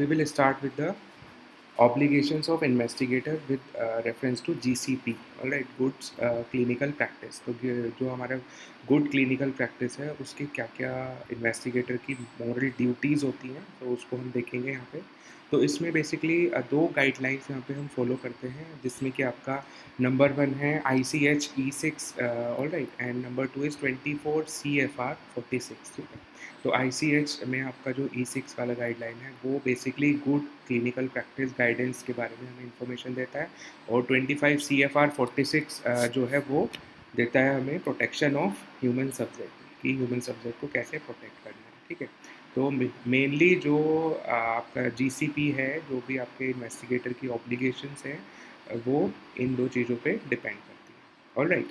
We will start with the obligations of investigator with reference to GCP, all right, goods clinical practice. तो जो हमारा good clinical practice है उसकी क्या क्या इन्वेस्टिगेटर की मॉरल ड्यूटीज़ होती हैं, तो उसको हम देखेंगे यहाँ पे। तो इसमें बेसिकली दो गाइडलाइंस यहाँ पे हम फॉलो करते हैं, जिसमें कि आपका नंबर 1 है ICH E6, all right, and number 2 is 24 CFR 46, ठीक है। तो ICH में आपका जो E6 वाला गाइडलाइन है वो basically good clinical practice guidance के बारे में हमें इंफॉर्मेशन देता है, और 25 CFR 46 जो है वो देता है हमें प्रोटेक्शन ऑफ ह्यूमन सब्जेक्ट, कि ह्यूमन सब्जेक्ट को कैसे प्रोटेक्ट करना है, ठीक है। तो मेनली जो आपका GCP है, जो भी आपके इन्वेस्टिगेटर की ऑब्लिगेशंस हैं, वो इन दो चीज़ों पे डिपेंड करती है, ऑल राइट।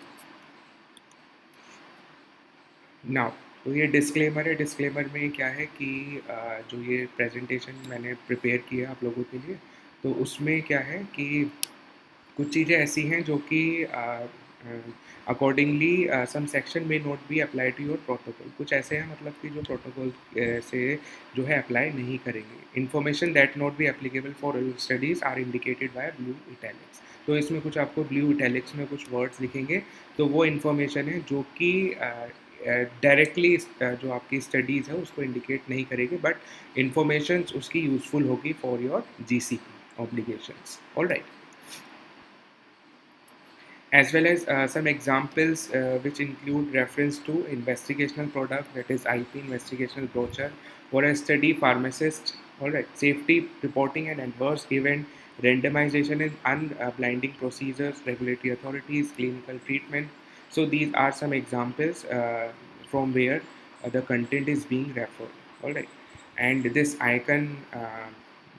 नाउ, तो ये डिस्क्लेमर है। डिस्क्लेमर में क्या है कि जो ये प्रेजेंटेशन मैंने प्रिपेयर किया आप लोगों के लिए, तो उसमें क्या है कि कुछ चीज़ें ऐसी हैं जो कि अकॉर्डिंगली सम सेक्शन में not be apply to your protocol. कुछ ऐसे हैं मतलब कि जो प्रोटोकॉल से जो है अप्लाई नहीं करेंगे। Information that not be applicable for studies are indicated by blue italics. तो इसमें कुछ आपको ब्लू इटैलिक्स में कुछ वर्ड्स दिखेंगे, तो वो इन्फॉर्मेशन है जो कि डायरेक्टली जो आपकी स्टडीज़ है उसको इंडिकेट नहीं करेगी, बट इंफॉर्मेशन उसकी यूज़फुल होगी for your GCP obligations, all right, as well as some examples which include reference to investigational product, that is IP investigational brochure, or a study pharmacist, all right, safety reporting and adverse event, randomization and unblinding procedures, regulatory authorities, clinical treatment. So these are some examples from where the content is being referred, all right. And this icon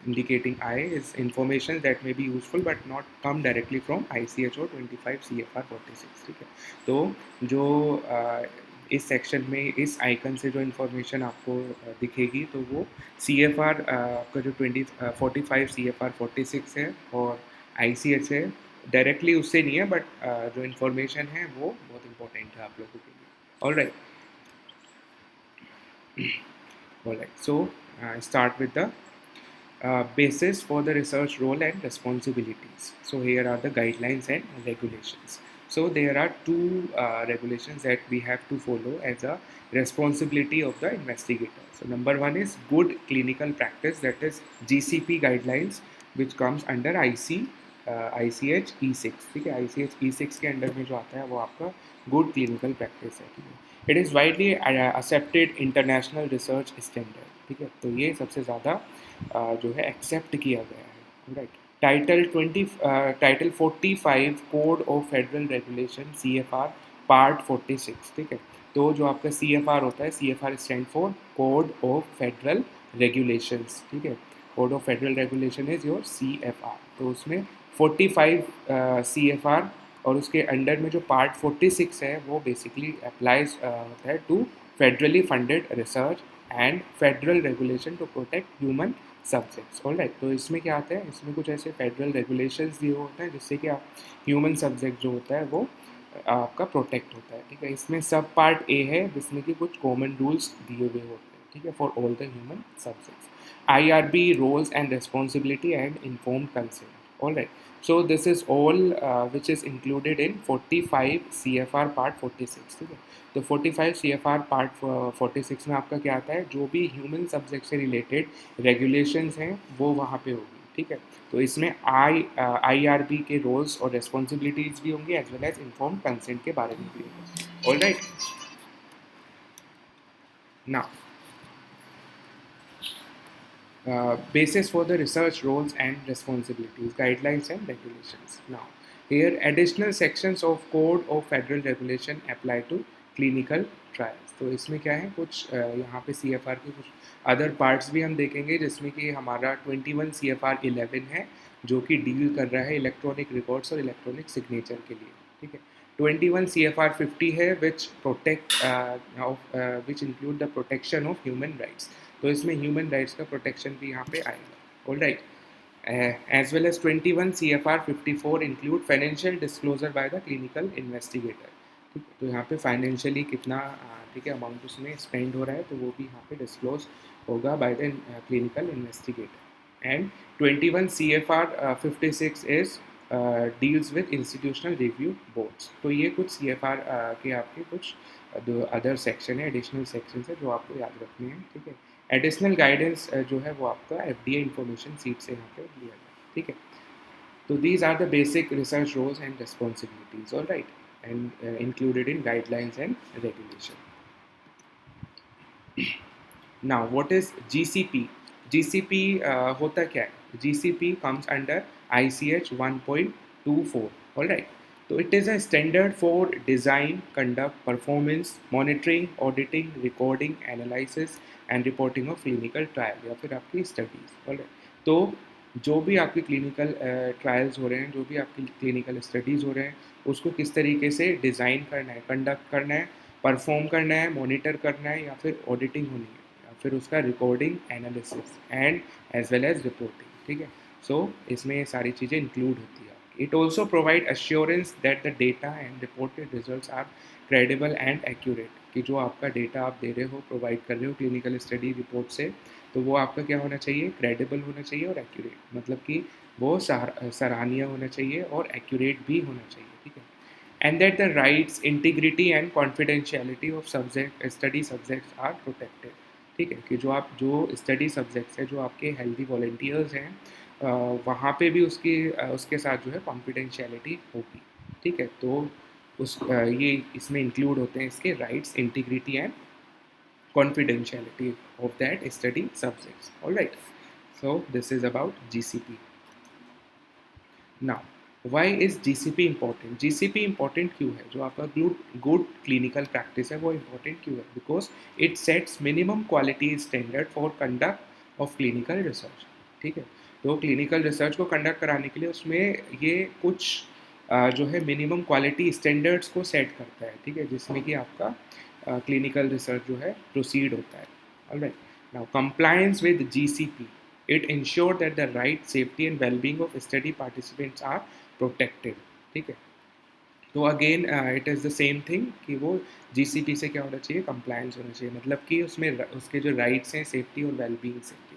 indicating I is information that may be useful but not come directly from ICHO 25 CFR 46, ठीक है। तो जो इस section में इस icon से जो information आपको दिखेगी, तो वो CFR आपका जो 45 CFR 46 है और ICH है, डायरेक्टली उससे नहीं है, बट जो इन्फॉर्मेशन है वो बहुत इंपॉर्टेंट है आप लोगों के लिए, all right. All right, so start with the basis for the research role and responsibilities. So here are the guidelines and regulations. So there are two regulations that we have to follow as a responsibility of the investigator. So number one is good clinical practice, that is GCP guidelines, which comes under ICH E6, ठीक है। ICH E6 के under में जो आता है वो आपका good clinical practice है, ठीक है। It is widely accepted international research standard, ठीक है। तो ये सबसे ज़्यादा जो है एक्सेप्ट किया गया है, right. Title 45 code of federal regulation CFR part 46, ठीक है। तो जो आपका CFR होता है, CFR stand for code of federal regulations, ठीक है। Code of federal regulation is your CFR। तो उसमें 45 CFR और उसके अंडर में जो पार्ट 46 है वो बेसिकली अप्लाइज होता है to federally funded research and federal regulation to protect human subjects, all right. तो इसमें क्या आता है, इसमें कुछ ऐसे फेडरल रेगुलेशंस दिए होते हैं जिससे कि आप ह्यूमन सब्जेक्ट जो होता है वो आपका प्रोटेक्ट होता है, ठीक है। इसमें सब पार्ट ए है जिसमें कि कुछ कॉमन रूल्स दिए हुए होते हैं, ठीक है, for all the human subjects. IRB roles and responsibility and informed consent, all right. So this is all which is included in 45 CFR part 46, ठीक है। तो 45 CFR पार्ट 46 में आपका क्या आता है, जो भी ह्यूमन सब्जेक्ट से रिलेटेड रेगुलेशंस हैं वो वहाँ पे होगी, ठीक है। तो इसमें IRB के रोल्स और रेस्पॉन्सिबिलिटीज़ भी होंगी, as well as inform consent के बारे में भी होंगे, all right. Now basis for the research roles and responsibilities, guidelines and regulations. Now, here additional sections of Code of Federal Regulation apply to clinical trials. तो इसमें क्या है, कुछ यहाँ पे CFR के कुछ अदर पार्ट्स भी हम देखेंगे, जिसमें कि हमारा 21 CFR 11 है, जो कि डील कर रहा है इलेक्ट्रॉनिक रिकॉर्ड्स और इलेक्ट्रॉनिक सिग्नेचर के लिए, ठीक है। 21 CFR 50 है which include the protection of human rights. तो इसमें ह्यूमन राइट्स का प्रोटेक्शन भी यहाँ पे आएगा, all right. As well as 21 CFR 54 include financial disclosure by the clinical investigator, ठीक है। तो यहाँ पे फाइनेंशियली कितना ठीक है अमाउंट उसमें स्पेंड हो रहा है, तो वो भी यहाँ पे डिस्क्लोज होगा bye the clinical investigator. and 21 CFR 56 is deals with institutional review boards. तो ये कुछ CFR के आपके कुछ दो अदर सेक्शन है, एडिशनल सेक्शन है जो आपको याद रखने हैं, ठीक है। एडिशनल गाइडेंस जो है वो आपका FDA इंफॉर्मेशन सीट से यहाँ पे दिया गया, ठीक है। तो these are the basic research roles and responsibilities, all right, and included in guidelines and regulation. Now, what is GCP? GCP होता क्या है? GCP comes under ICH 1.24. All right. So it is a standard for design, conduct, performance, monitoring, auditing, recording, analysis and reporting of clinical trial या फिर आपकी studies. All right. तो जो भी आपकी क्लिनिकल ट्रायल्स हो रहे हैं, जो भी आपकी क्लिनिकल स्टडीज़ हो रहे हैं, उसको किस तरीके से डिज़ाइन करना है, कंडक्ट करना है, परफॉर्म करना है, मॉनिटर करना है या फिर ऑडिटिंग होनी है, फिर उसका recording, analysis and as well as reporting, ठीक है। सो इसमें ये सारी चीज़ें इंक्लूड होती है। It also provide assurance that the data and reported results are credible and accurate, कि जो आपका डेटा आप दे रहे हो, प्रोवाइड कर रहे हो क्लिनिकल स्टडी रिपोर्ट से, तो वो आपका क्या होना चाहिए, क्रेडिबल होना चाहिए और एक्यूरेट, मतलब कि वो सराहनीय होना चाहिए और एक्यूरेट भी होना चाहिए, ठीक है। And that the rights, integrity and confidentiality of subject study subjects are protected, ठीक है। कि जो आप जो स्टडी सब्जेक्ट्स है, जो आपके हेल्दी वॉल्टियर्स हैं, वहाँ पे भी उसके साथ जो है कॉन्फिडेंशियलिटी होगी, ठीक है। तो ये इसमें इंक्लूड होते हैं इसके rights, integrity and confidentiality of that study subjects, all right। So this is about GCP। now why is GCP important? GCP important क्यों है? जो आपका गुड क्लिनिकल प्रैक्टिस है वो important क्यों है? Because it sets minimum quality standard for conduct of clinical research, ठीक है। तो क्लिनिकल रिसर्च को कंडक्ट कराने के लिए उसमें ये कुछ जो है मिनिमम क्वालिटी स्टैंडर्ड्स को सेट करता है, ठीक है, जिसमें कि आपका क्लिनिकल रिसर्च जो है प्रोसीड होता है, alright. Now compliance with GCP, it ensure that the right, safety and well-being of study participants are protected, ठीक है। तो again it is the same thing कि वो GCP से क्या होना चाहिए, कंप्लायंस होना चाहिए, मतलब कि उसमें उसके जो राइट्स हैं, सेफ्टी और वेलबींग से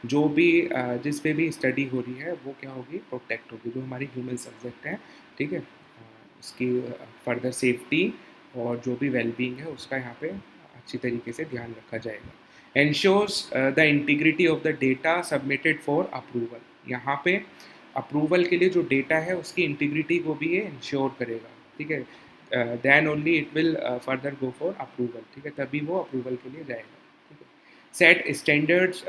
जो भी जिस पे भी स्टडी हो रही है वो क्या होगी, प्रोटेक्ट होगी, जो हमारी ह्यूमन सब्जेक्ट है, ठीक है। उसकी फर्दर सेफ्टी और जो भी वेलबींग है उसका यहाँ पे अच्छी तरीके से ध्यान रखा जाएगा। Ensures the integrity of the data submitted for approval, यहाँ पे अप्रूवल के लिए जो डेटा है उसकी इंटीग्रिटी को भी ये इंश्योर करेगा, ठीक है। Then only it will further go for approval, ठीक है, तभी वो अप्रूवल के लिए जाएगा, ठीक है। Set standards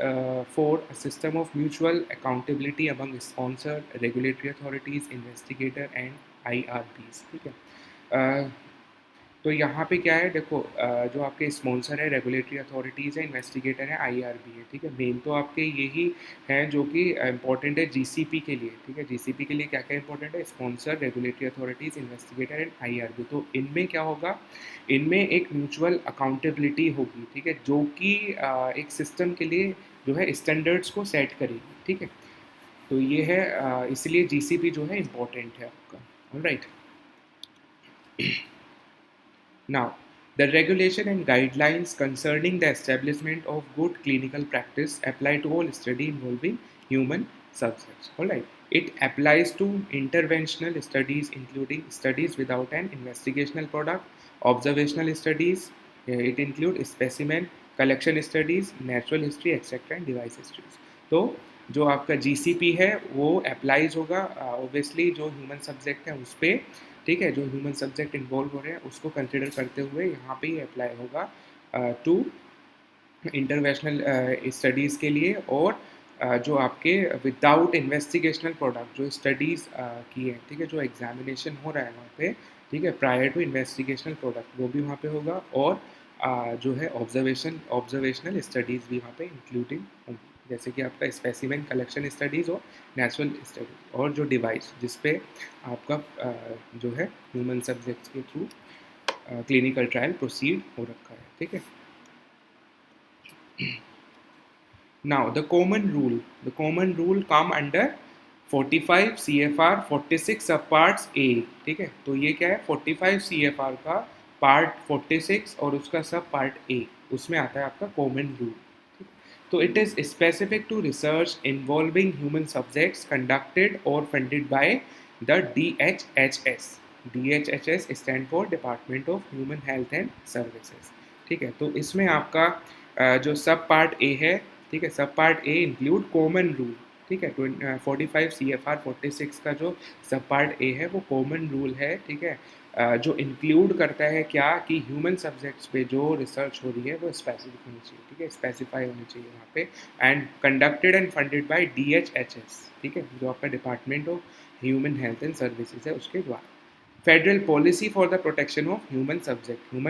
for a system of mutual accountability among sponsor, regulatory authorities, investigator and IRBs, ठीक है। तो यहाँ पे क्या है, देखो जो आपके स्पॉन्सर है, रेगुलेटरी अथॉरिटीज़ है, इन्वेस्टिगेटर है, IRB है, ठीक है। मेन तो आपके यही हैं जो कि इम्पोर्टेंट है GCP के लिए, ठीक है। GCP के लिए क्या क्या इंपॉर्टेंट है, sponsor, regulatory authorities, investigator and IRB। तो इनमें क्या होगा, इनमें एक म्यूचुअल अकाउंटेबिलिटी होगी, ठीक है, जो कि एक सिस्टम के लिए जो है स्टैंडर्ड्स को सेट करेगी, ठीक है। तो ये है इसलिए GCP जो है इम्पोर्टेंट है आपका, alright. Now, the regulation and guidelines concerning the establishment of good clinical practice apply to all study involving human subjects. All right. It applies to interventional studies, including studies without an investigational product, observational studies. It includes specimen collection studies, natural history, etc. and device histories. तो जो आपका GCP है वो applies होगा obviously जो human subject है उस पर, ठीक है। जो ह्यूमन सब्जेक्ट इन्वॉल्व हो रहे हैं उसको कंसिडर करते हुए यहाँ पे ही अप्लाई होगा टू इंटरनेशनल स्टडीज़ के लिए, और जो आपके विदाउट इन्वेस्टिगेशनल प्रोडक्ट जो स्टडीज़ की है, ठीक है, जो एग्जामिनेशन हो रहा है वहाँ पे, ठीक है, प्रायर टू इन्वेस्टिगेशनल प्रोडक्ट वो भी वहाँ पे होगा, और जो है ऑब्जर्वेशनल स्टडीज़ भी वहाँ पे इंक्लूडिंग होंगी, जैसे कि आपका स्पेसिमेन कलेक्शन स्टडीज़ और नेचुरल स्टडीज, और जो डिवाइस जिस पे आपका जो है ह्यूमन सब्जेक्ट्स के थ्रू क्लिनिकल ट्रायल प्रोसीड हो रखा है, ठीक है। Now the common rule come under 45 CFR 46 सब पार्ट्स A, ठीक है। तो ये क्या है, 45 CFR का पार्ट 46 और उसका सब पार्ट A, उसमें आता है आपका कॉमन रूल, ठीक है। तो it is specific to research involving human subjects conducted और funded by the DHHS। DHHS stand for department of human health and services. ठीक है, तो इसमें आपका जो सब पार्ट ए है, ठीक है, सब part A include common rule. ठीक है, 45 CFR 46 का जो सब पार्ट ए है वो कॉमन रूल है। ठीक है, जो इंक्लूड करता है क्या कि ह्यूमन सब्जेक्ट्स पे जो रिसर्च हो रही है वो स्पेसिफिक होनी चाहिए। ठीक है, स्पेसिफाई होनी चाहिए वहाँ पे, and conducted and funded by DHHS। ठीक है, जो आपका department of human health and services है उसके द्वारा। Federal policy for the protection of human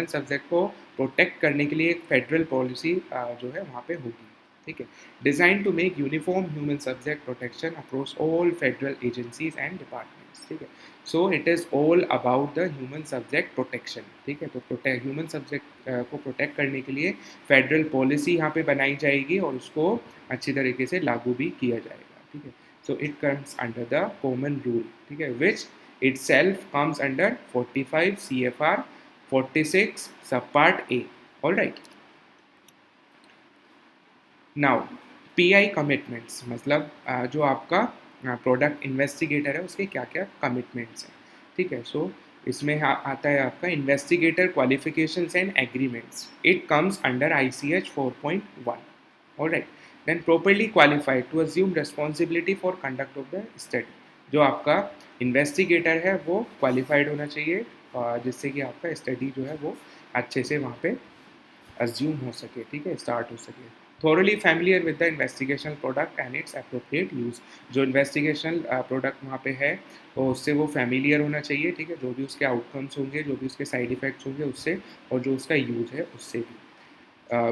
subject को प्रोटेक्ट करने के लिए एक फेडरल पॉलिसी जो है वहाँ पे होगी। ठीक है, design to make uniform human subject protection across all federal agencies and departments. ठीक है, so it is all about the human subject protection. ठीक है, तो ह्यूमन सब्जेक्ट को प्रोटेक्ट करने के लिए फेडरल पॉलिसी यहाँ पे बनाई जाएगी और उसको अच्छी तरीके से लागू भी किया जाएगा। ठीक है, so it comes under the common rule. ठीक है, विच itself comes under 45 CFR 46 subpart A. All right. Now, PI commitments मतलब जो आपका प्रोडक्ट इन्वेस्टिगेटर है उसके क्या क्या कमिटमेंट्स हैं। ठीक है, सो इसमें आता है आपका investigator qualifications and agreements. It comes under ICH 4.1। All right, then properly qualified to assume responsibility for conduct of the study. जो आपका इन्वेस्टिगेटर है वो क्वालिफाइड होना चाहिए जिससे कि आपका स्टडी जो है वो अच्छे से वहाँ पे अज्यूम हो सके। ठीक है, स्टार्ट हो सके। Thoroughly familiar with the investigational product and its appropriate use. जो इन्वेस्टिगेशनल प्रोडक्ट वहाँ पे है तो उससे वो फैमिलियर होना चाहिए। ठीक है, जो भी उसके आउटकम्स होंगे, जो भी उसके साइड इफेक्ट्स होंगे उससे, और जो उसका यूज़ है उससे भी।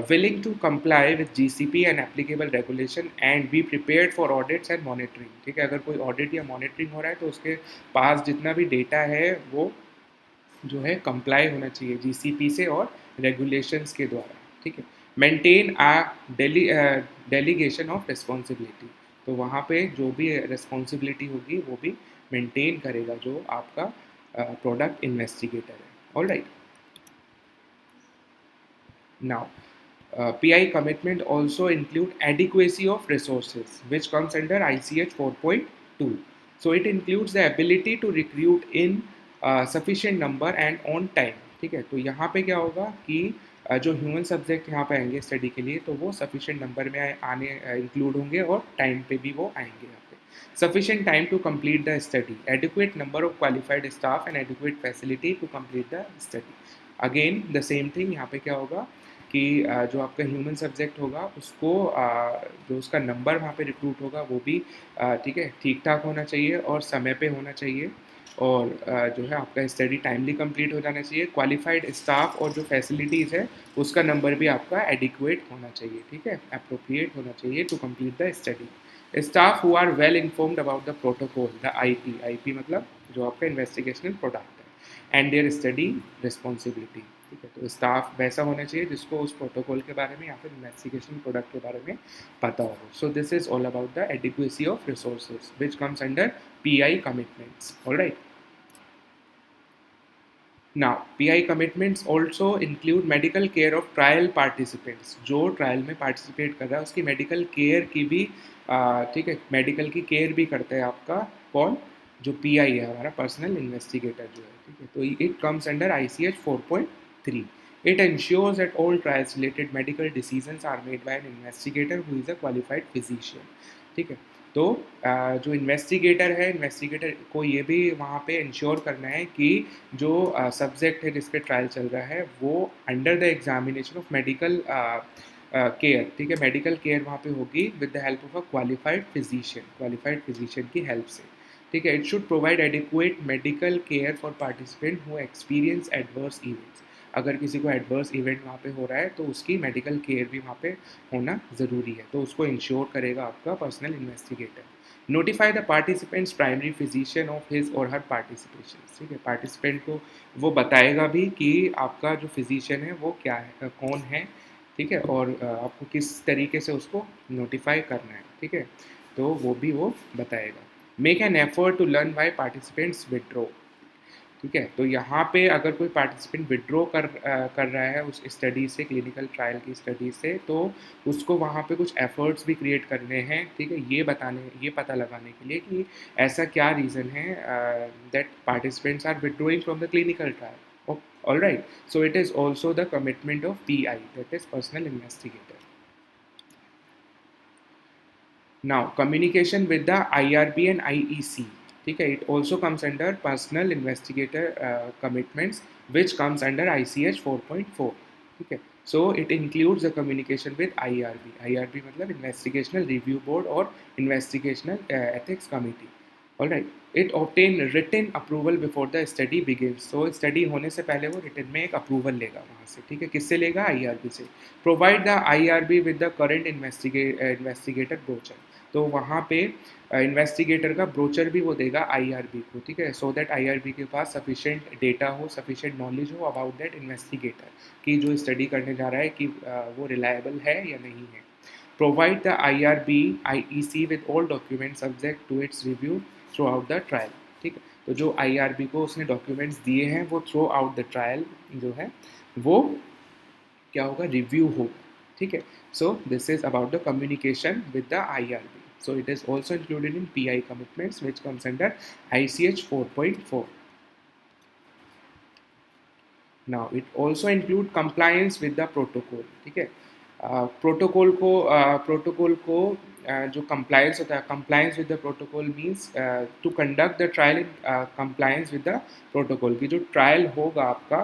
Willing to comply with GCP and applicable regulation and be prepared for audits and monitoring। ठीक है, अगर कोई ऑडिट या मॉनिटरिंग हो रहा है तो उसके पास जितना भी डेटा है वो जो है कंप्लाई होना चाहिए GCP से और रेगुलेशंस के द्वारा। ठीक है, मेंटेन डेलीगेशन ऑफ रिस्पॉन्सिबिलिटी। तो वहाँ पे जो भी रिस्पॉन्सिबिलिटी होगी वो भी मेंटेन करेगा जो आपका प्रोडक्ट इन्वेस्टिगेटर है। All right, now PI commitment also include adequacy of resources, which comes under ICH 4.2. So it includes the ability to recruit in sufficient number and on time। ठीक है, तो यहाँ पे क्या होगा कि जो ह्यूमन सब्जेक्ट यहाँ पे आएंगे स्टडी के लिए तो वो सफिशिएंट नंबर में आने इंक्लूड होंगे और टाइम पे भी वो आएंगे यहाँ पे। Sufficient time to complete the study, adequate number of qualified staff and adequate facility to complete the study। Again the same thing, यहाँ पे क्या होगा कि जो आपका ह्यूमन सब्जेक्ट होगा उसको जो उसका नंबर वहाँ पे रिक्रूट होगा वो भी ठीक है ठीक ठाक होना चाहिए और समय पे होना चाहिए, और जो है आपका स्टडी टाइमली कंप्लीट हो जाना चाहिए। क्वालिफाइड स्टाफ और जो फैसिलिटीज़ है उसका नंबर भी आपका एडिक्वेट होना चाहिए। ठीक है, अप्रोप्रिएट होना चाहिए to complete the study. Staff who are well informed about the protocol, the IP मतलब जो आपका इन्वेस्टिगेशनल प्रोडक्ट है, एंड देयर स्टडी रिस्पॉन्सिबिलिटी। ठीक है, तो स्टाफ वैसा होना चाहिए जिसको उस प्रोटोकॉल के बारे में या फिर इन्वेस्टिगेशन प्रोडक्ट के बारे में पता हो। सो this is all about the adequacy of resources which comes under PI commitments. All right, now PI commitments also include medical care of trial participants. जो ट्रायल में पार्टिसिपेट कर रहा है उसकी मेडिकल केयर की भी ठीक है, मेडिकल की केयर भी करता है आपका कौन, जो PI है हमारा पर्सनल इन्वेस्टिगेटर जो है। ठीक है, तो it comes under ICH 4.3। It ensures that all trials related medical decisions are made by an investigator who is a qualified physician। ठीक है, तो जो इन्वेस्टिगेटर है, इन्वेस्टिगेटर को ये भी वहाँ पे इंश्योर करना है कि जो सब्जेक्ट है जिस पे ट्रायल चल रहा है वो under the examination of medical care. ठीक है, मेडिकल केयर वहाँ पे होगी with the help of a qualified physician की हेल्प से। ठीक है, it should provide adequate medical care for participant who experience adverse events. अगर किसी को एडवर्स इवेंट वहाँ पे हो रहा है तो उसकी मेडिकल केयर भी वहाँ पे होना ज़रूरी है, तो उसको इंश्योर करेगा आपका personal investigator. Notify the participants primary physician of his और हर पार्टिसिपेशन। ठीक है, पार्टिसिपेंट को वो बताएगा भी कि आपका जो फिजिशियन है वो क्या है, कौन है। ठीक है, और आपको किस तरीके से उसको नोटिफाई करना है। ठीक है, तो वो भी वो बताएगा। Make an effort to learn why participants withdraw. ठीक है। तो यहाँ पे अगर कोई पार्टिसिपेंट विड्रॉ कर रहा है उस स्टडी से, क्लिनिकल ट्रायल की स्टडी से, तो उसको वहाँ पे कुछ एफर्ट्स भी क्रिएट करने हैं, ठीक है, ये पता लगाने के लिए कि ऐसा क्या रीज़न है that participants are withdrawing from the clinical trial. All right, so it is also the commitment of PI, that is personal investigator. Now, communication with the IRB and IEC. ठीक है, it also comes under personal investigator commitments, which comes under ICH 4.4. ठीक है, so it includes the communication with IRB. IRB मतलब Investigational Review Board और Investigational Ethics Committee. All right. It obtain written approval before the study begins. So study होने से पहले वो written में एक approval लेगा वहाँ से, ठीक है, किससे लेगा? IRB से. Provide the IRB with the current investigator brochure. तो वहाँ पे इन्वेस्टिगेटर का ब्रोचर भी वो देगा IRB को, ठीक है, सो दैट IRB के पास सफिशेंट डेटा हो, सफिशेंट नॉलेज हो अबाउट दैट इन्वेस्टिगेटर कि जो स्टडी करने जा रहा है कि वो रिलायबल है या नहीं है. Provide the IRB IEC with all document subject to its review throughout the trial. ठीक है, तो जो IRB को उसने डॉक्यूमेंट्स दिए हैं वो थ्रू आउट द ट्रायल जो है वो क्या होगा? रिव्यू होगा. ठीक है, so this is about the communication with the IRB. So it is also included in PI commitments, which comes under ICH 4.4. Now it also include compliance with the protocol. ठीक है, प्रोटोकॉल को जो compliance होता है, compliance with the protocol means to conduct the trial in compliance with the protocol. की जो trial होगा आपका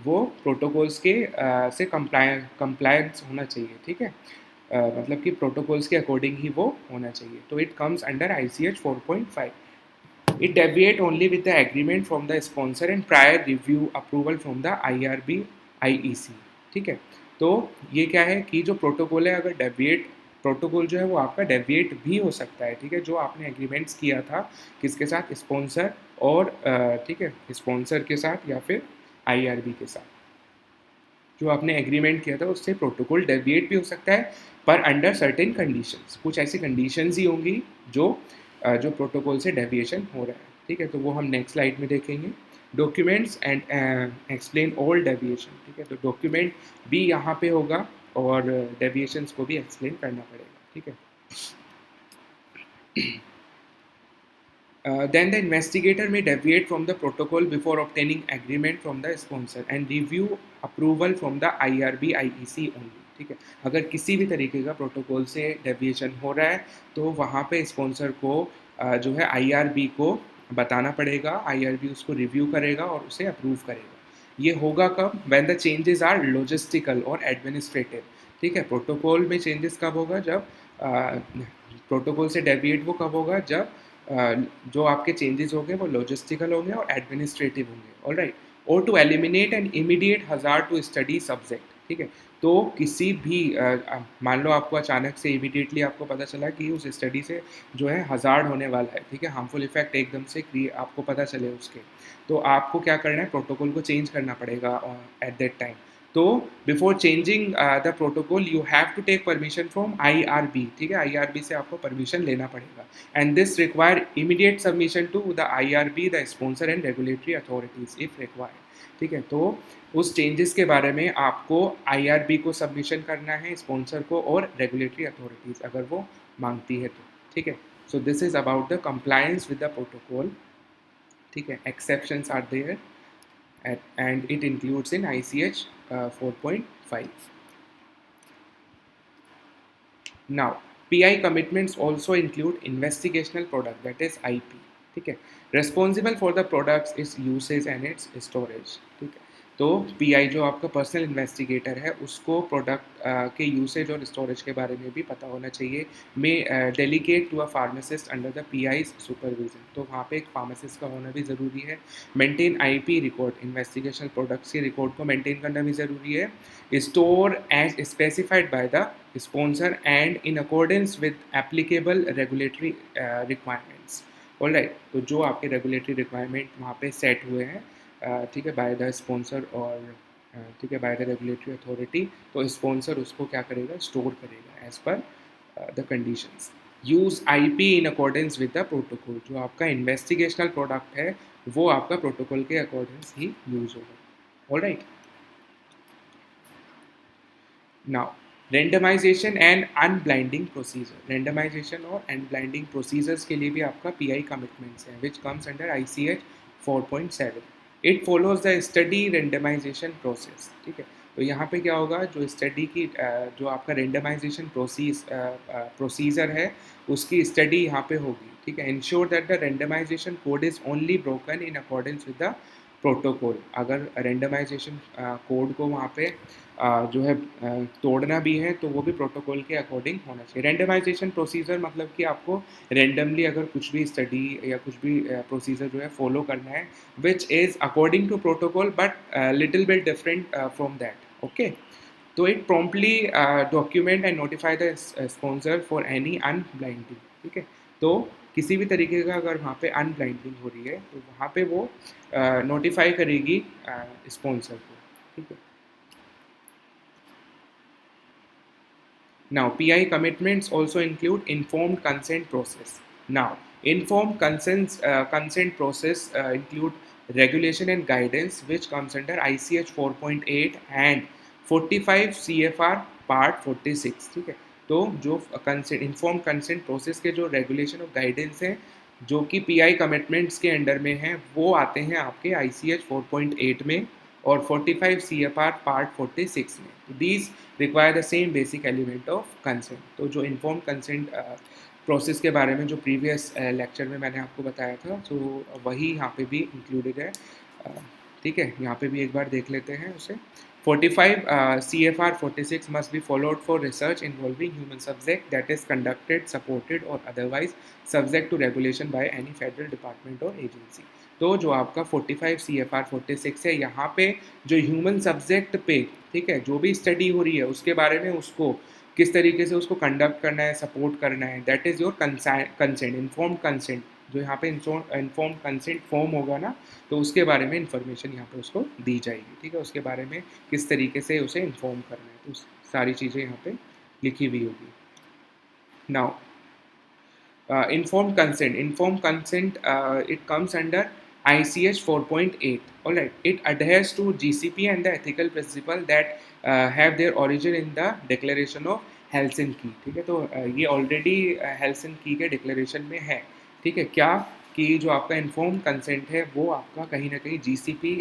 वो प्रोटोकॉल्स के से कंप्लायंस होना चाहिए. ठीक है, मतलब कि प्रोटोकॉल्स के अकॉर्डिंग ही वो होना चाहिए. तो it comes under ICH 4.5. It deviate only with the agreement from the sponsor and prior review approval from the IRB IEC. ठीक है, तो ये क्या है कि जो प्रोटोकॉल है, अगर डेविएट प्रोटोकॉल जो है वो आपका डेविएट भी हो सकता है. ठीक है, जो आपने एग्रीमेंट्स किया था किसके साथ? स्पॉन्सर और ठीक है, स्पॉन्सर के साथ या फिर IRB के साथ जो आपने एग्रीमेंट किया था उससे प्रोटोकॉल डेविएट भी हो सकता है, पर अंडर सर्टेन कंडीशंस. कुछ ऐसी कंडीशंस ही होंगी जो प्रोटोकॉल से डेविएशन हो रहा है. ठीक है, तो वो हम नेक्स्ट स्लाइड में देखेंगे. Documents and explain all deviation. ठीक है, तो डॉक्यूमेंट भी यहाँ पे होगा और डेविएशंस को भी एक्सप्लेन करना पड़ेगा. ठीक है. Then the investigator may deviate from the protocol before obtaining agreement from the sponsor and review approval from the IRB IEC only. ठीक है, अगर किसी भी तरीके का प्रोटोकॉल से डेविएशन हो रहा है तो वहाँ पे स्पॉन्सर को जो है IRB को बताना पड़ेगा. IRB उसको रिव्यू करेगा और उसे अप्रूव करेगा. ये होगा कब? When the changes are logistical or administrative. ठीक है, प्रोटोकॉल में चेंजेस कब होगा? जब प्रोटोकॉल से डेविएट वो कब होगा? जब जो आपके चेंजेस होंगे वो लॉजिस्टिकल होंगे और एडमिनिस्ट्रेटिव होंगे. ऑल राइट, और to eliminate an immediate hazard to study subject. ठीक है, तो किसी भी मान लो आपको अचानक से इमीडिएटली आपको पता चला कि उस स्टडी से जो है हज़ार्ड होने वाला है. ठीक है, हार्मफुल इफेक्ट एकदम से आपको पता चले उसके, तो आपको क्या करना है? प्रोटोकॉल को चेंज करना पड़ेगा एट दैट टाइम. तो before changing the protocol you have to take permission from IRB. ठीक है, IRB से आपको परमिशन लेना पड़ेगा. And this require immediate submission to the IRB, the sponsor and regulatory authorities if required. ठीक है, तो उस चेंजेस के बारे में आपको IRB को सबमिशन करना है, स्पॉन्सर को और रेगुलेटरी अथॉरिटीज़ अगर वो मांगती है तो. ठीक है, so this is about the compliance with the protocol. ठीक है, exceptions are there and it includes in ICH 4.5. Now, PI commitments also include investigational product, that is IP. ठीक है, responsible for the products, its usage and its storage. ठीक है, तो PI जो आपका personal investigator है उसको प्रोडक्ट के यूसेज और स्टोरेज के बारे में भी पता होना चाहिए. May delegate to a pharmacist under the PI supervision. तो वहाँ पे एक फार्मासिस्ट का होना भी ज़रूरी है. Maintain IP record, investigation products के रिकॉर्ड को मेंटेन करना भी ज़रूरी है. Store as specified by the sponsor and in accordance with applicable regulatory requirements. All right, तो जो आपके रेगुलेटरी रिक्वायरमेंट वहाँ पे सेट हुए हैं, ठीक है, बाय द स्पॉन्सर और ठीक है बाय द रेगुलेटरी अथॉरिटी, तो स्पॉन्सर उसको क्या करेगा? स्टोर करेगा as per the conditions. Use IP in accordance with the protocol. जो आपका इन्वेस्टिगेशनल प्रोडक्ट है वो आपका प्रोटोकॉल के अकॉर्डिंग ही यूज होगा। Alright, now randomization and unblinding procedure, randomization और अनब्लाइंडिंग प्रोसीजर्स के लिए भी आपका पीआई कमिटमेंट्स हैं which comes under ICH 4.7। It follows the study randomization process. ठीक है, तो यहाँ पे क्या होगा, जो स्टडी की जो आपका रेंडमाइजेशन प्रोसीजर है उसकी स्टडी यहाँ पे होगी। ठीक है, ensure that the randomization code is only broken in accordance with the protocol. अगर रेंडमाइजेशन कोड को वहाँ पे जो है तोड़ना भी है तो वो भी प्रोटोकॉल के अकॉर्डिंग होना चाहिए। रेंडमाइजेशन प्रोसीजर मतलब कि आपको रैंडमली अगर कुछ भी स्टडी या कुछ भी प्रोसीजर जो है फॉलो करना है which is according to protocol but little bit different from that. Okay, तो it promptly document and notify the sponsor for any unblinding. ठीक है, तो किसी भी तरीके का अगर वहाँ पे अनब्लाइंडिंग हो रही है तो वहाँ पे वो नोटिफाई करेगी स्पॉन्सर को। ठीक है, now, PI commitments also include informed consent process. Now, informed consent process include regulation and guidance which comes under ICH 4.8 and 45 CFR Part 46. ठीक है, तो जो कंसेंट इन्फॉर्म कंसेंट प्रोसेस के जो रेगुलेशन और गाइडेंस हैं जो कि पीआई कमिटमेंट्स के अंडर में हैं वो आते हैं आपके ICH 4.8 में और 45 CFR पार्ट 46 में। तो these require the same basic element of consent. तो जो इन्फॉर्म कंसेंट प्रोसेस के बारे में जो प्रीवियस लेक्चर में मैंने आपको बताया था तो वही यहाँ पे भी इंक्लूडेड है। ठीक है, यहाँ पे भी एक बार देख लेते हैं उसे। 45 CFR 46 must be followed for research involving human subject that is conducted, supported or otherwise subject to regulation by any federal department or agency। तो जो आपका 45 CFR 46 है यहाँ पे जो ह्यूमन सब्जेक्ट पे, ठीक है, जो भी स्टडी हो रही है उसके बारे में उसको किस तरीके से उसको कंडक्ट करना है, सपोर्ट करना है, that is your consent, informed consent. जो यहाँ पे इन्फॉर्म्ड कंसेंट फॉर्म होगा ना तो उसके बारे में इंफॉर्मेशन यहाँ पे उसको दी जाएगी। ठीक है, उसके बारे में किस तरीके से उसे इन्फॉर्म करना है तो सारी चीज़ें यहाँ पे लिखी हुई होगी। Now informed consent it comes under ICH 4.8। all right, it adheres to GCP and the ethical principle that have their origin in the declaration of Helsinki. ठीक है, तो ये ऑलरेडी हेल्सिंकी के डिक्लेरेशन में है। ठीक है, क्या कि जो आपका इन्फॉर्म कंसेंट है वो आपका कहीं ना कहीं जीसीपी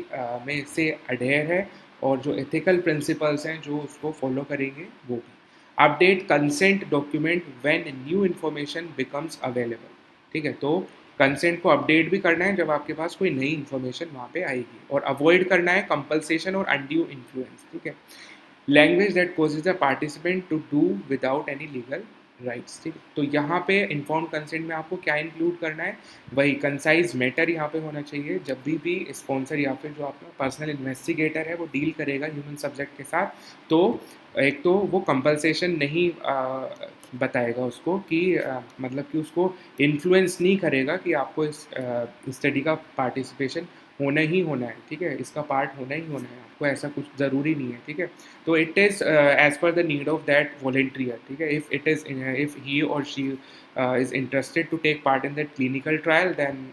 में से अडेयर है और जो एथिकल प्रिंसिपल्स हैं जो उसको फॉलो करेंगे वो भी। Update consent document when new information becomes available. ठीक है, तो कंसेंट को अपडेट भी करना है जब आपके पास कोई नई इन्फॉर्मेशन वहाँ पे आएगी और अवॉइड करना है कंपल्सेशन और अनड्यू इन्फ्लुएंस। ठीक है, language that causes the participant to do without any legal rights. ठीक है, तो यहाँ पे इन्फॉर्म कंसेंट में आपको क्या इंक्लूड करना है, वही कंसाइज मैटर यहाँ पे होना चाहिए। जब भी स्पॉन्सर या फिर जो आपका पर्सनल इन्वेस्टिगेटर है वो डील करेगा ह्यूमन सब्जेक्ट के साथ तो एक तो वो कंपल्सेशन नहीं बताएगा उसको कि मतलब कि उसको इन्फ्लुएंस नहीं करेगा कि आपको इस स्टडी का पार्टिसिपेशन होना ही होना है। ठीक है, इसका पार्ट होना ही होना है, आपको ऐसा कुछ ज़रूरी नहीं है। ठीक है, तो it is as per the need of that volunteer. ठीक है, if he or she is interested to take part in that clinical trial then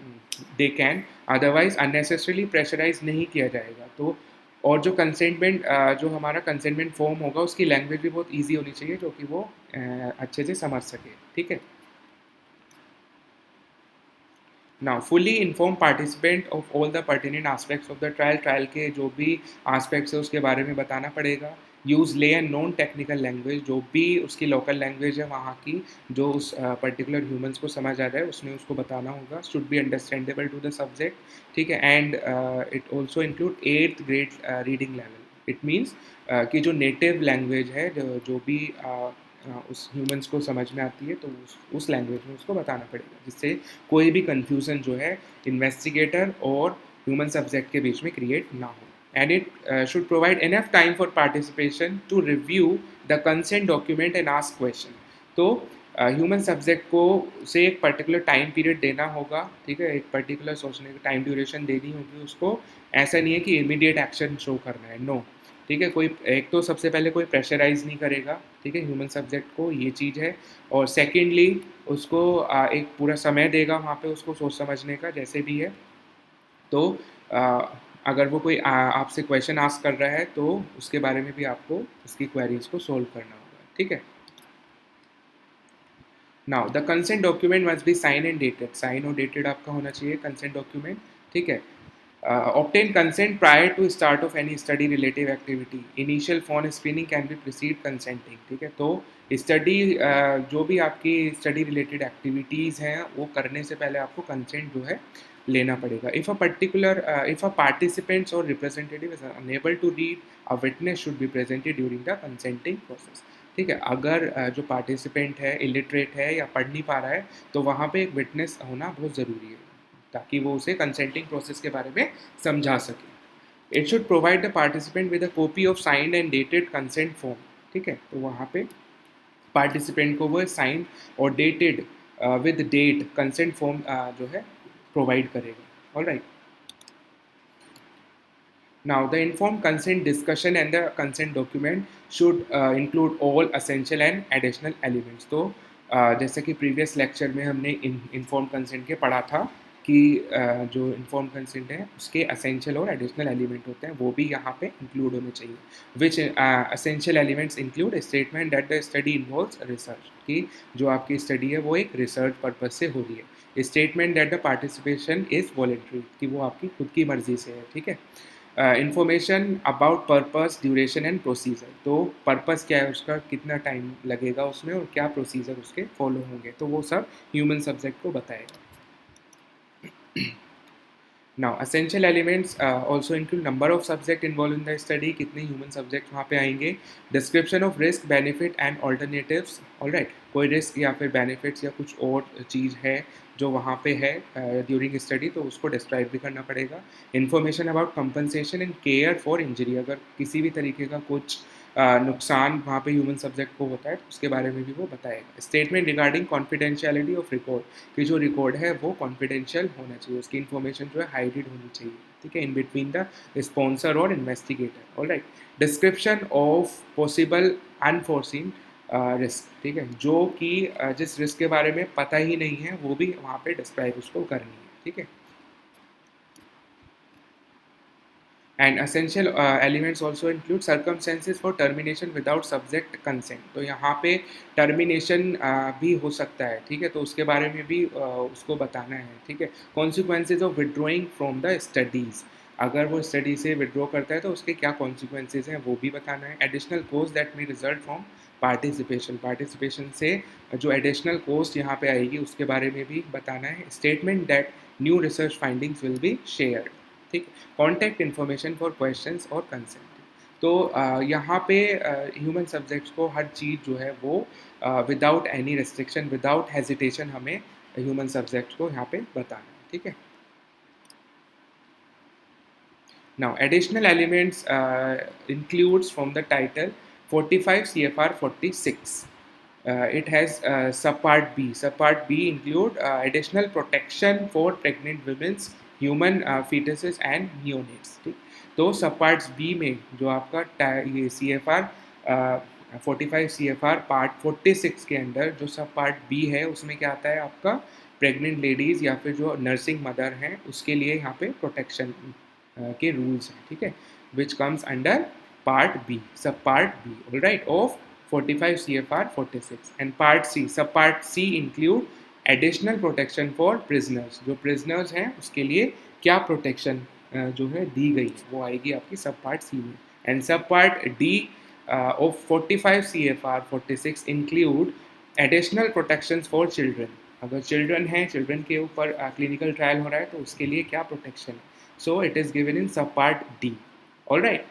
they can, otherwise unnecessarily pressurize नहीं किया जाएगा। तो और जो कंसेंटमेंट जो हमारा कंसेंटमेंट फॉर्म होगा उसकी लैंग्वेज भी बहुत ईजी होनी चाहिए जो कि वो अच्छे से समझ सके। ठीक है, now fully inform participant of all the pertinent aspects of the trial, trial के जो भी आस्पेक्ट्स है उसके बारे में बताना पड़ेगा। यूज़ ले एंड नॉन टेक्निकल लैंग्वेज, जो भी उसकी लोकल लैंग्वेज है वहाँ की जो उस पर्टिकुलर ह्यूमंस को समझ आ जाए उसमें उसको बताना होगा। Should be understandable to the subject. ठीक है, and it also include 8th grade reading level. It means कि जो नेटिव लैंग्वेज है जो भी उस ह्यूमंस को समझ में आती है तो उस लैंग्वेज में उसको बताना पड़ेगा जिससे कोई भी कन्फ्यूज़न जो है इन्वेस्टिगेटर और ह्यूमन सब्जेक्ट के बीच में क्रिएट ना हो। And it should provide enough time for participation to review the consent document and ask question. तो ह्यूमन सब्जेक्ट को से एक पर्टिकुलर टाइम पीरियड देना होगा। ठीक है, एक पर्टिकुलर सोचने की टाइम ड्यूरेशन देनी होगी उसको। ऐसा नहीं है कि इमीडिएट एक्शन शो करना है, नो। ठीक है, कोई एक तो सबसे पहले कोई प्रेशराइज नहीं करेगा। ठीक है, ह्यूमन सब्जेक्ट को ये चीज़ है। और सेकेंडली उसको एक पूरा समय देगा वहाँ पे उसको सोच समझने का जैसे भी है। तो अगर वो कोई आपसे क्वेश्चन आस्क कर रहा है तो उसके बारे में भी आपको उसकी क्वेरीज को सोल्व करना होगा, ठीक है। Now the consent document must be sign and dated, sign और डेटेड आपका होना चाहिए कंसेंट डॉक्यूमेंट, ठीक है। Obtain consent prior to start of any study relative activity. Initial phone screening can be precede consenting, ठीक है। तो स्टडी जो भी आपकी स्टडी रिलेटेड एक्टिविटीज़ हैं वो करने से पहले आपको कंसेंट जो है लेना पड़ेगा। If a participants or representative is unable to read, a witness should be presented during the consenting process, ठीक है। अगर जो पार्टिसिपेंट है इलिटरेट है या पढ़ नहीं पा रहा है तो वहाँ पे एक विटनेस होना बहुत ज़रूरी है ताकि वो उसे कंसेंटिंग प्रोसेस के बारे में समझा सके। It should provide the participant with a copy of signed and dated consent form, ठीक है। तो वहाँ पे पार्टिसिपेंट को वो साइंड और dated with date consent form जो है प्रोवाइड करेगा। All right, now the informed consent discussion and the consent document should include all essential and additional elements। तो जैसे कि प्रीवियस लेक्चर में हमने इन्फॉर्म कंसेंट के पढ़ा था कि जो इन्फॉर्म कंसेंट है उसके असेंशियल और एडिशनल एलिमेंट होते हैं वो भी यहाँ पे इंक्लूड होने चाहिए। Which essential elements include statement that the study involves research, कि जो आपकी स्टडी है वो एक रिसर्च पर्पज से हो रही है। Statement that the participation is voluntary, कि वो आपकी खुद की मर्जी से है, ठीक है। Information about purpose, duration and procedure, तो पर्पस क्या है उसका, कितना टाइम लगेगा उसमें और क्या प्रोसीजर उसके फॉलो होंगे, तो वो सब ह्यूमन सब्जेक्ट को बताएगा। Now, essential elements also include number of subject involved in the study, कितने human subject वहाँ पे आएंगे, description of risk, benefit and alternatives, all right, कोई risk या फिर benefits या कुछ और चीज़ है जो वहाँ पे है ड्यूरिंग स्टडी तो उसको डिस्क्राइब भी करना पड़ेगा। Information about compensation and care for injury, अगर किसी भी तरीके का कुछ नुकसान वहाँ पे ह्यूमन सब्जेक्ट को होता है तो उसके बारे में भी वो बताएगा। Statement regarding confidentiality of record, कि जो रिकॉर्ड है वो कॉन्फिडेंशियल होना चाहिए, उसकी इन्फॉर्मेशन जो है हाइडेड होनी चाहिए, ठीक है, इन बिटवीन द स्पॉन्सर और investigator. All right, description of possible unforeseen risk, ठीक है, जो कि जिस रिस्क के बारे में पता ही नहीं है वो भी वहाँ पे डिस्क्राइब उसको करनी है, ठीक है। And essential elements also include circumstances for termination without subject consent, तो यहाँ पे टर्मिनेशन भी हो सकता है, ठीक है, तो उसके बारे में भी उसको बताना है, ठीक है। Consequences of withdrawing from the studies, अगर वो स्टडी से विड्रॉ करता है तो उसके क्या कॉन्सिक्वेंसेज हैं वो भी बताना है। Additional cost that may result from participation, participation से जो एडिशनल कोस्ट यहाँ पे आएगी उसके बारे में भी बताना है। Statement that new research findings will be shared, ठीक है। कॉन्टैक्ट इन्फॉर्मेशन फॉर क्वेश्चंस और कंसेंट, तो यहाँ पे ह्यूमन सब्जेक्ट्स को हर चीज़ जो है वो without any restriction, without hesitation हमें ह्यूमन सब्जेक्ट्स को यहाँ पे बताना है, ठीक है। Now, additional elements includes from the title 45 CFR 46. It has subpart B. Subpart B include additional protection for pregnant women's human fetuses and neonates. ठीक, तो subparts B में जो आपका ये CFR 45 CFR पार्ट 46 के अंदर जो सब पार्ट बी है उसमें क्या आता है आपका प्रेग्नेंट लेडीज़ या फिर जो नर्सिंग मदर हैं उसके लिए यहाँ पे प्रोटेक्शन के रूल्स हैं, ठीक है, which comes under part B, sub part B, all right, of 45 CFR 46। And part C, sub part C include additional protection for prisoners, जो प्रिजनर्स हैं उसके लिए क्या प्रोटेक्शन जो है दी गई है वो आएगी आपकी सब पार्ट सी में। एंड सब part D of 45 CFR 46 include additional protections for children, अगर चिल्ड्रन हैं, चिल्ड्रन के ऊपर क्लिनिकल ट्रायल हो रहा है तो उसके लिए क्या प्रोटेक्शन है, so it is given in sub part D, all right.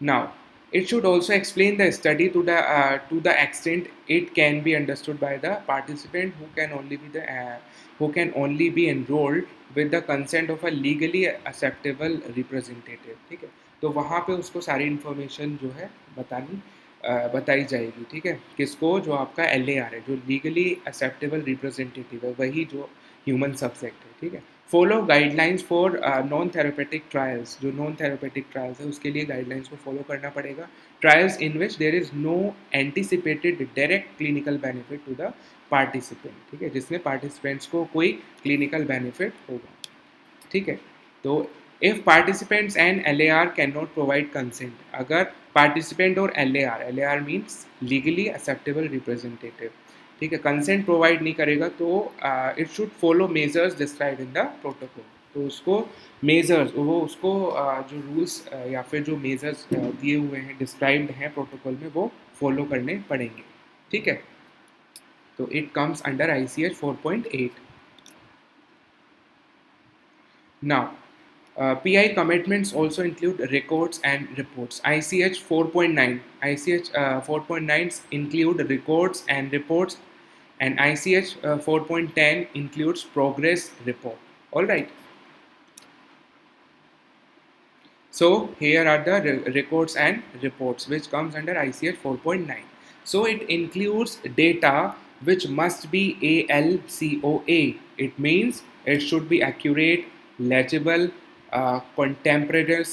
Now, it should also explain the study to the extent it can be understood by the participant who can only be enrolled with the consent of a legally acceptable representative, ठीक है। तो वहाँ पे उसको सारी information जो है बताई जाएगी, ठीक है, किसको, जो आपका LAR है, जो लीगली एक्सेप्टेबल रिप्रेजेंटेटिव है, वही जो ह्यूमन सब्जेक्ट है, ठीक है। Follow guidelines for non therapeutic trials, जो नॉन थेरेपेटिक ट्रायल्स है उसके लिए गाइडलाइंस को फॉलो करना पड़ेगा। Trials in which there is no anticipated direct clinical benefit to the participant, ठीक है, जिसमें पार्टिसिपेंट्स को कोई क्लिनिकल बेनिफिट होगा, ठीक है। तो if participants and LAR can not provide consent, अगर पार्टिसिपेंट और LAR means legally acceptable representative, ठीक है, कंसेंट प्रोवाइड नहीं करेगा तो it should follow measures describe in the protocol. तो उसको मेजर्स, वो उसको जो रूल्स या फिर जो मेजर्स दिए हुए हैं, डिस्क्राइब्ड हैं प्रोटोकॉल में, वो फॉलो करने पड़ेंगे, ठीक है। तो it comes under ICH 4.8। Now, PI commitments also include records and reports. ICH 4.9, ICH 4.9 include records and reports, and ICH 4.10 includes progress report. All right. So here are the records and reports which comes under ICH 4.9. So it includes data which must be ALCOA. It means it should be accurate, legible, contemporaneous,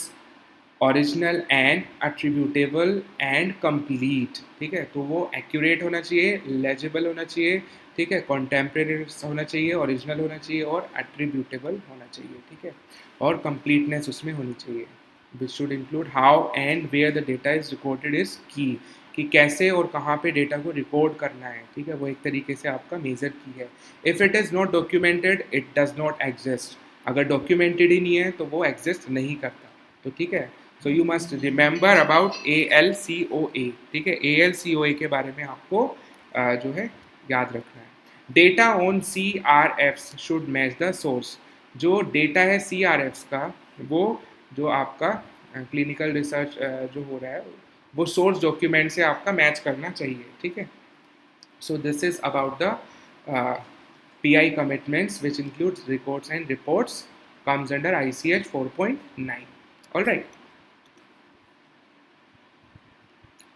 original and attributable and complete, ठीक है। तो वो accurate होना चाहिए, legible होना चाहिए, ठीक है, कॉन्टेम्परेरी होना चाहिए, ओरिजिनल होना चाहिए और अट्रीब्यूटेबल होना चाहिए, ठीक है, और कंप्लीटनेस उसमें होनी चाहिए। This should include how and where the data is recorded is की, कि कैसे और कहाँ पे डेटा को रिकॉर्ड करना है, ठीक है, वो एक तरीके से आपका मेजर की है। If it is not documented it does not exist, अगर डॉक्यूमेंटेड ही नहीं है तो वो एग्जिस्ट नहीं करता, तो ठीक है। So you must remember about ALCOA, ठीक है, ALCOA के बारे में आपको जो है याद रखना है। Data on CRFs should match the source, जो डेटा है CRFs का, वो जो आपका क्लिनिकल रिसर्च जो हो रहा है वो सोर्स डॉक्यूमेंट से आपका मैच करना चाहिए, ठीक है। So this is about the PI commitments which includes records and reports, comes under ICH 4.9. All right.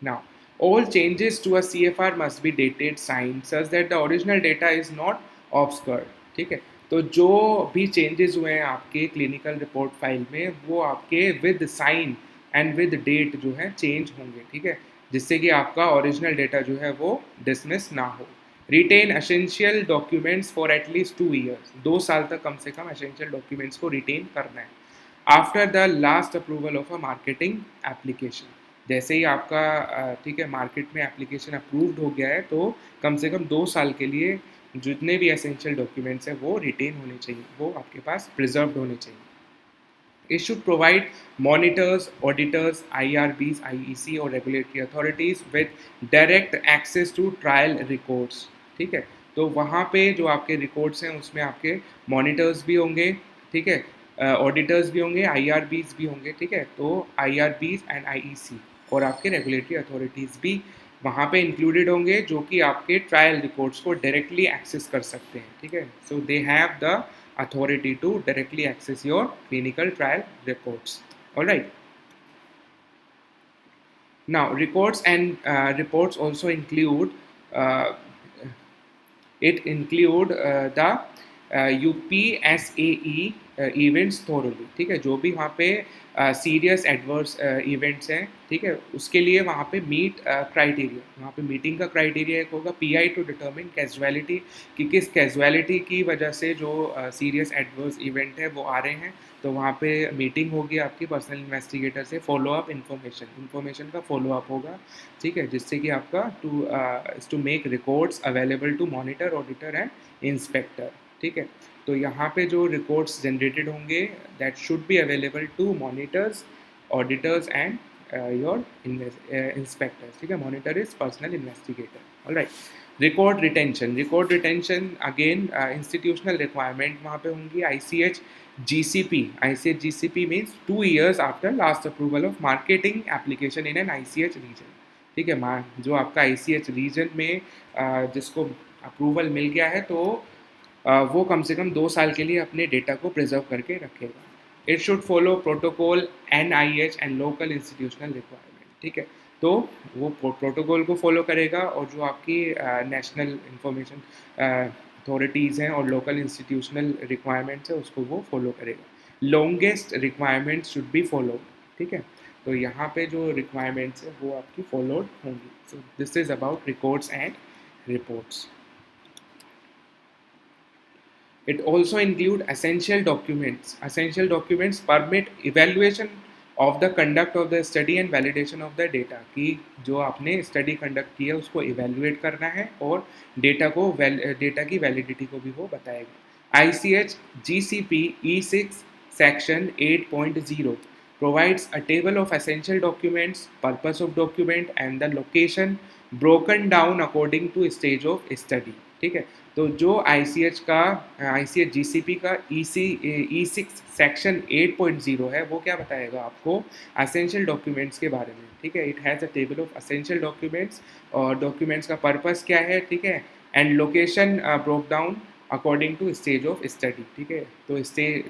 Now, all changes to a CFR must be dated, signed, such that the original data is not obscured. ठीक है, तो जो भी changes हुए हैं आपके clinical report file में, वो आपके with sign and with date जो है चेंज होंगे, ठीक है, जिससे कि आपका ओरिजिनल डेटा जो है वो डिसमिस ना हो। Retain essential documents for at least 2 years, 2 साल तक कम से कम एसेंशियल डॉक्यूमेंट्स को रिटेन करना है। After the last approval of a marketing application, जैसे ही आपका ठीक है मार्केट में एप्लीकेशन अप्रूव्ड हो गया है, तो कम से कम 2 साल के लिए जितने भी एसेंशियल डॉक्यूमेंट्स हैं वो रिटेन होने चाहिए, वो आपके पास प्रिजर्व्ड होने चाहिए। It should provide monitors, auditors, IRBs, IEC और regulatory authorities with direct access to trial records, ठीक है। तो वहाँ पे जो आपके रिकॉर्ड्स हैं उसमें आपके मॉनिटर्स भी होंगे, ठीक है, ऑडिटर्स भी होंगे, IRBs भी होंगे, ठीक है। तो IRBs एंड IEC और आपके रेगुलेटरी अथॉरिटीज़ भी वहाँ पे इंक्लूडेड होंगे, जो कि आपके ट्रायल रिकॉर्ड्स को डायरेक्टली एक्सेस कर सकते हैं, ठीक है। So they have the authority to directly access your clinical trial records. All right. Now, records and reports also include uh, the UPSAE events thoroughly, ठीक है, जो भी वहाँ पे सीरियस एडवर्स इवेंट्स हैं, ठीक है, उसके लिए वहाँ पे मीट क्राइटेरिया, वहाँ पे मीटिंग का क्राइटेरिया एक होगा PI टू डिटर्मिन कैजुअलिटी, कि किस कैजुअलिटी की वजह से जो सीरियस एडवर्स इवेंट है वो आ रहे हैं। तो वहाँ पे मीटिंग होगी आपकी पर्सनल इन्वेस्टिगेटर से, फॉलो अप इन्फॉर्मेशन का फॉलो अप होगा, ठीक है, जिससे कि आपका to make records available to monitor, auditor and inspector, ठीक है। तो यहाँ पे जो रिकॉर्ड्स जनरेटेड होंगे that should be available to monitors, auditors and your inspectors, ठीक है। Monitor is personal investigator. All right. Record retention again institutional requirement वहाँ पे होंगी। ICH GCP means 2 years after last approval of marketing application in an ICH region, ठीक है। जो आपका ICH reason में जिसको अप्रूवल मिल गया है, तो वो कम से कम 2 साल के लिए अपने डेटा को प्रिजर्व करके रखेगा। It should follow protocol NIH and local institutional requirement, ठीक है। तो वो प्रोटोकॉल को फॉलो करेगा और जो आपकी नेशनल इंफॉर्मेशन अथॉरिटीज़ हैं और लोकल इंस्टीट्यूशनल रिक्वायरमेंट्स है उसको वो फॉलो करेगा। Longest requirements should be follow, ठीक है। तो यहाँ पे जो रिक्वायरमेंट्स है वो आपकी फॉलोड होंगी. सो this is about records and reports. It also include essential documents. Essential documents permit evaluation of the conduct of the study and validation of the data. कि जो आपने स्टडी कंडक्ट किया उसको इवेल्युएट करना है और डेटा की वैलिडिटी को भी वो बताएगा. ICH GCP E6 section 8.0 provides a table of essential documents, purpose of document and the location broken down according to stage of study. ठीक है. तो जो आई C H G C P का E6 सेक्शन 8.0 है वो क्या बताएगा आपको असेंशियल डॉक्यूमेंट्स के बारे में. ठीक है. It has a table of essential documents और डॉक्यूमेंट्स का पर्पस क्या है. ठीक है. And location broke down according to stage of study. ठीक है. तो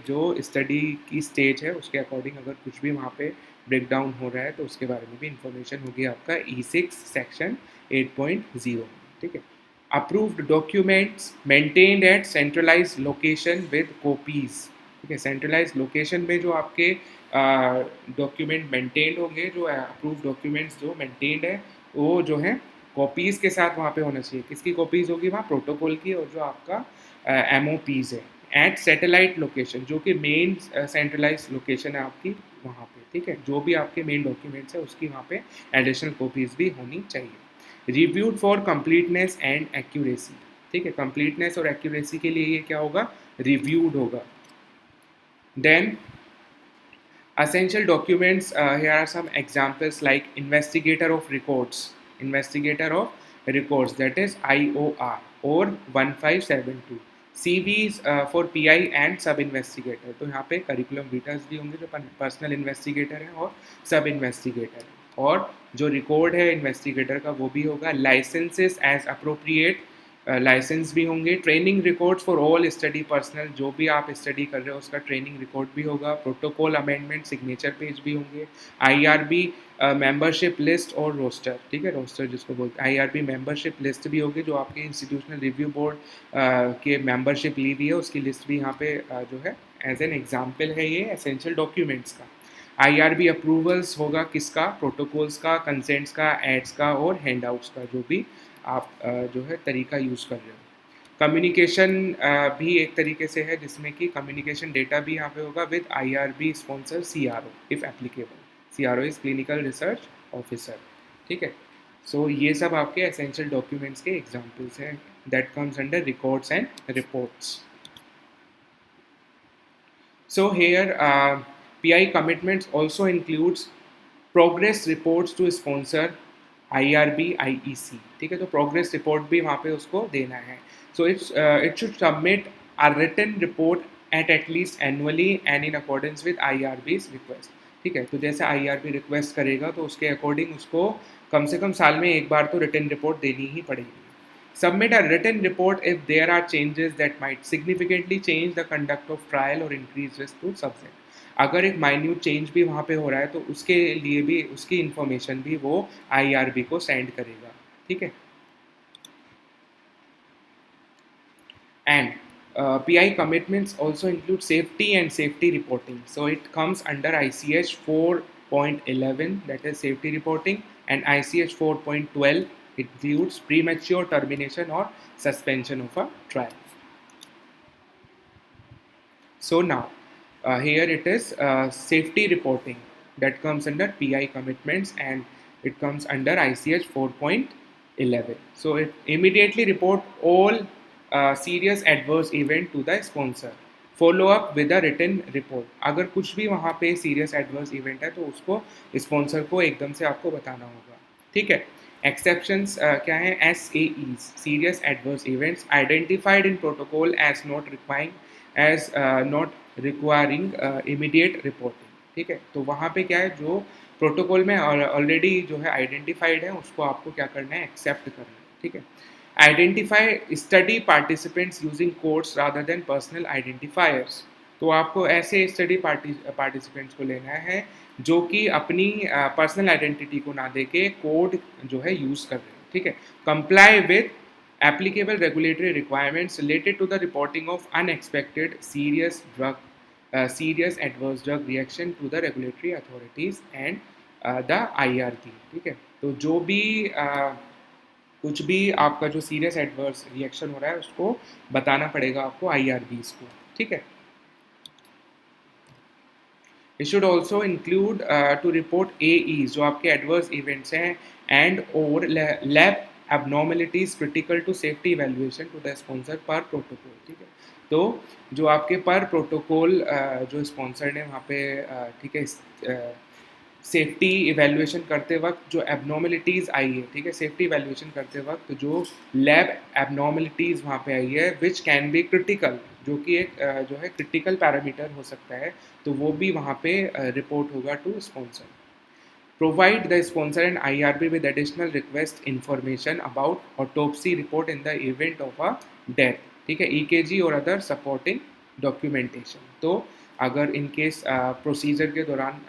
जो स्टडी की स्टेज है उसके अकॉर्डिंग अगर कुछ भी वहाँ पे ब्रेक डाउन हो रहा है तो उसके बारे में भी इंफॉर्मेशन होगी आपका E6 सेक्शन 8.0. ठीक है. Approved documents maintained at centralized location with copies. ठीक है. सेंट्रलाइज लोकेशन में जो आपके डॉक्यूमेंट मेंटेन्ड होंगे, जो अप्रूव्ड डॉक्यूमेंट्स जो मेंटेन्ड है वो जो है कॉपीज़ के साथ वहाँ पे होना चाहिए. किसकी कॉपीज़ होगी वहाँ? प्रोटोकॉल की और जो आपका MOPs है. एट सैटेलाइट लोकेशन जो कि मेन सेंट्रलाइज लोकेशन है आपकी वहाँ पे. ठीक है. जो भी आपके मेन डॉक्यूमेंट्स है उसकी वहाँ पे एडिशनल कॉपीज़ भी होनी चाहिए. Reviewed for completeness and accuracy. ठीक है. कंप्लीटनेस और एक्यूरेसी के लिए ये क्या होगा? रिव्यूड होगा. Then essential documents, here are some examples like investigator of records, that is IOR or 1572. CVs for PI and सब इन्वेस्टिगेटर. तो यहाँ पे करिकुलम विटास भी होंगे जो पर्सनल इन्वेस्टिगेटर है और सब इन्वेस्टिगेटर है. और जो रिकॉर्ड है इन्वेस्टिगेटर का वो भी होगा. लाइसेंसेस एज अप्रोप्रिएट लाइसेंस भी होंगे. Training records for all study personal, जो भी आप स्टडी कर रहे हो उसका ट्रेनिंग रिकॉर्ड भी होगा. प्रोटोकॉल अमेंडमेंट सिग्नेचर पेज भी होंगे. IRB मेंबरशिप लिस्ट और रोस्टर. ठीक है. रोस्टर जिसको बोलते हैं. IRB मेंबरशिप लिस्ट भी होगी जो आपके इंस्टीट्यूशनल रिव्यू बोर्ड के मेंबरशिप ली हुई है उसकी लिस्ट भी यहाँ पे जो है एज एन एग्जाम्पल है ये एसेंशियल डॉक्यूमेंट्स का. IRB अप्रूवल्स होगा किसका? प्रोटोकॉल्स का, कंसेंट्स का, एड्स का और हैंडआउट्स का, जो भी आप जो है तरीका यूज़ कर रहे हो. कम्युनिकेशन भी एक तरीके से है जिसमें कि कम्युनिकेशन डेटा भी यहाँ पे होगा with IRB sponsor CRO if applicable. CRO is clinical research officer. ठीक है. सो ये सब आपके एसेंशियल डॉक्यूमेंट्स के एग्जाम्पल्स हैं that comes under records and reports. So here PI commitments also includes progress reports to sponsor IRB IEC. ठीक है. तो प्रोग्रेस रिपोर्ट भी वहाँ पे उसको देना है. So it should submit a written report at least annually and in accordance with IRB's request. ठीक है. तो जैसे IRB रिक्वेस्ट करेगा तो उसके अकॉर्डिंग उसको कम से कम साल में एक बार तो रिटन रिपोर्ट देनी ही पड़ेगी. Submit a written report if there are changes that might significantly change the conduct of trial or increase risk to subject. अगर एक माइन्यूट चेंज भी वहाँ पे हो रहा है तो उसके लिए भी उसकी इंफॉर्मेशन भी वो IRB को सेंड करेगा. ठीक है. And PI commitments also include safety and safety reporting. So it comes under ICH 4.11, that is safety reporting, and ICH 4.12 it includes premature termination or suspension of a trial. So now here it is safety reporting that comes under PI commitments and it comes under ICH 4.11. So it immediately report all serious adverse event to the sponsor. Follow up with a written report. अगर कुछ भी वहाँ पे serious adverse event है तो उसको sponsor को एकदम से आपको बताना होगा. ठीक है. एक्सेप्शंस क्या है? SAEs, serious adverse events identified in protocol as not requiring immediate reporting. ठीक है. तो वहाँ पे क्या है, जो प्रोटोकॉल में ऑलरेडी जो है आइडेंटिफाइड है उसको आपको क्या करना है? एक्सेप्ट करना है. ठीक है. Identify study participants using codes rather than personal identifiers. तो आपको ऐसे स्टडी पार्टिसिपेंट्स को लेना है जो कि अपनी पर्सनल आइडेंटिटी को ना देके कोड जो है यूज़ कर रहे हैं. ठीक है. Comply with applicable regulatory requirements related to the reporting of unexpected serious adverse drug reaction to the regulatory authorities and the IRB, ठीक है। तो जो भी कुछ भी आपका जो सीरियस एडवर्स रिएक्शन हो रहा है उसको बताना पड़ेगा आपको IRBs को, ठीक है। It should also include to report AEs जो आपके adverse events हैं and or lab abnormalities critical to safety evaluation to the sponsor per protocol, ठीक है। तो जो आपके पर प्रोटोकॉल जो स्पॉन्सर ने वहाँ पे ठीक है सेफ्टी इवेल्युएशन करते वक्त जो एबनॉर्मलिटीज़ आई है, ठीक है, सेफ्टी इवेल्युएशन करते वक्त जो लैब एबनॉर्मलिटीज़ वहाँ पे आई है विच कैन बी क्रिटिकल, जो कि एक जो है क्रिटिकल पैरामीटर हो सकता है, तो वो भी वहाँ पे रिपोर्ट होगा to sponsor. Provide the sponsor and IRB with additional request information about autopsy report in the event of a death, ठीक है, EKG और अदर सपोर्टिंग डॉक्यूमेंटेशन। तो अगर इन केस प्रोसीजर के दौरान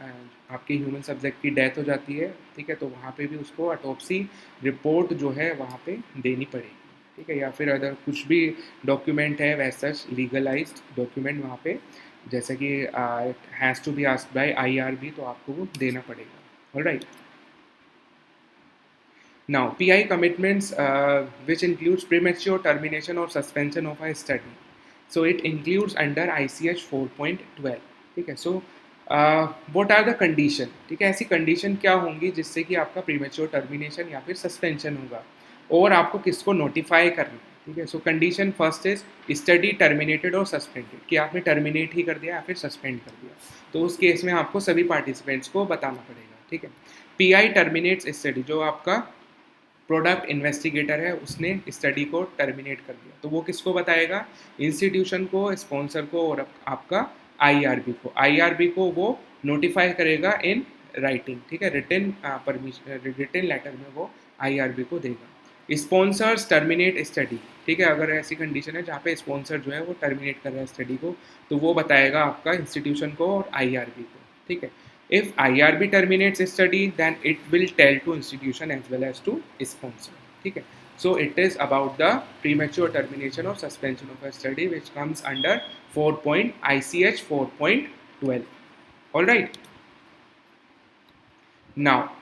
आपके ह्यूमन सब्जेक्ट की डेथ हो जाती है, ठीक है, तो वहाँ पे भी उसको ऑटोप्सी रिपोर्ट जो है वहाँ पे देनी पड़ेगी, ठीक है, या फिर अगर कुछ भी डॉक्यूमेंट है वैसा लीगलाइज्ड डॉक्यूमेंट वहाँ पे, जैसे कि has to be asked by IRB, तो आपको वो देना पड़ेगा। All right. Now, PI commitments, which includes premature termination or suspension of a study. So it includes under ICH 4.12. ठीक है. So what are the condition? ठीक है, ऐसी कंडीशन क्या होंगी जिससे कि आपका प्रीमेच्योर टर्मिनेशन या फिर सस्पेंशन होगा और आपको किसको नोटिफाई करना है, ठीक है। सो condition first is study terminated और सस्पेंडेड, कि आपने टर्मिनेट ही कर दिया या फिर सस्पेंड कर दिया, तो उस केस में आपको सभी पार्टिसिपेंट्स को बताना पड़ेगा, ठीक है। PI टर्मिनेट्स स्टडी, जो आपका प्रोडक्ट इन्वेस्टिगेटर है उसने स्टडी को टर्मिनेट कर दिया, तो वो किसको बताएगा, इंस्टीट्यूशन को, स्पॉन्सर को और आपका IRB को वो नोटिफाई करेगा इन राइटिंग, ठीक है, रिटन परमिशन, रिटन लेटर में वो IRB को देगा। स्पॉन्सर्स टर्मिनेट स्टडी, ठीक है, अगर ऐसी कंडीशन है जहाँ पे स्पॉन्सर जो है वो टर्मिनेट कर रहा है स्टडी को, तो वो बताएगा आपका इंस्टीट्यूशन को और IRB को, ठीक है। If IRB terminates study, then it will tell to institution as well as to sponsor, ठीक है। So it is about the premature termination or suspension of a study which comes under ICH 4.12. All right. Now,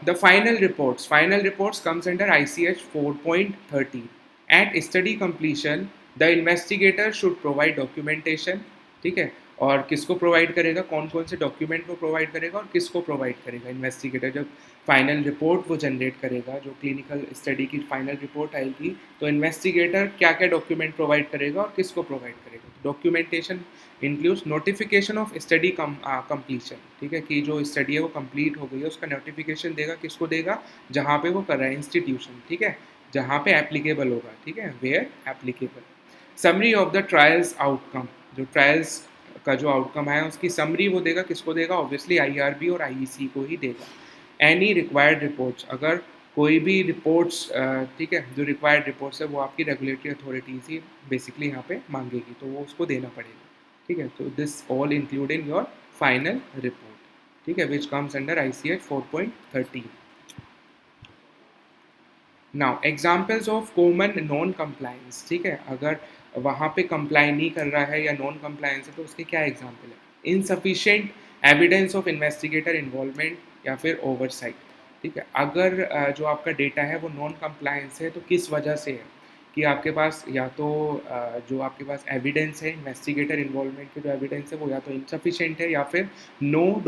the final reports comes under ICH 4.13. At study completion, the investigator should provide documentation, ठीक है, और किसको provide करेगा, कौन कौन से document को provide करेगा और किसको प्रोवाइड करेगा, इन्वेस्टिगेटर जब फाइनल रिपोर्ट वो जनरेट करेगा, जो क्लिनिकल स्टडी की फाइनल रिपोर्ट आएगी, तो इन्वेस्टिगेटर क्या क्या डॉक्यूमेंट प्रोवाइड करेगा और किसको प्रोवाइड करेगा। Documentation includes notification of study completion, ठीक है, कि जो स्टडी है वो कंप्लीट हो गई है उसका नोटिफिकेशन देगा, किसको देगा, जहाँ पे वो कर रहा है इंस्टीट्यूशन, ठीक है, जहाँ पे एप्लीकेबल होगा, ठीक है, where applicable. Summary of the trials outcome, जो ट्रायल्स का जो आउटकम है उसकी समरी वो देगा, किसको देगा, ऑब्वियसली IRB और IEC को ही देगा। एनी रिक्वायर्ड रिपोर्ट्स, अगर कोई भी रिपोर्ट्स, ठीक है, जो रिक्वायर्ड रिपोर्ट्स है वो आपकी रेगुलेटरी अथॉरिटीज़ ही बेसिकली यहाँ पे मांगेगी, तो वो उसको देना पड़ेगा, ठीक है। तो this all include in your final report, ठीक है, which comes under ICH 4.13। Now examples of common non compliance, ठीक है, अगर वहाँ पे कंप्लाई नहीं कर रहा है या नॉन कंप्लायंस है तो उसके क्या एग्जाम्पल है, insufficient evidence of investigator involvement या फिर ओवरसाइट, ठीक है, अगर जो आपका डेटा है वो नॉन कंप्लायंस है तो किस वजह से है, कि आपके पास या तो जो आपके पास एविडेंस है इन्वेस्टिगेटर इन्वॉल्वमेंट के जो एविडेंस है वो या तो इनसफिशिएंट है या फिर no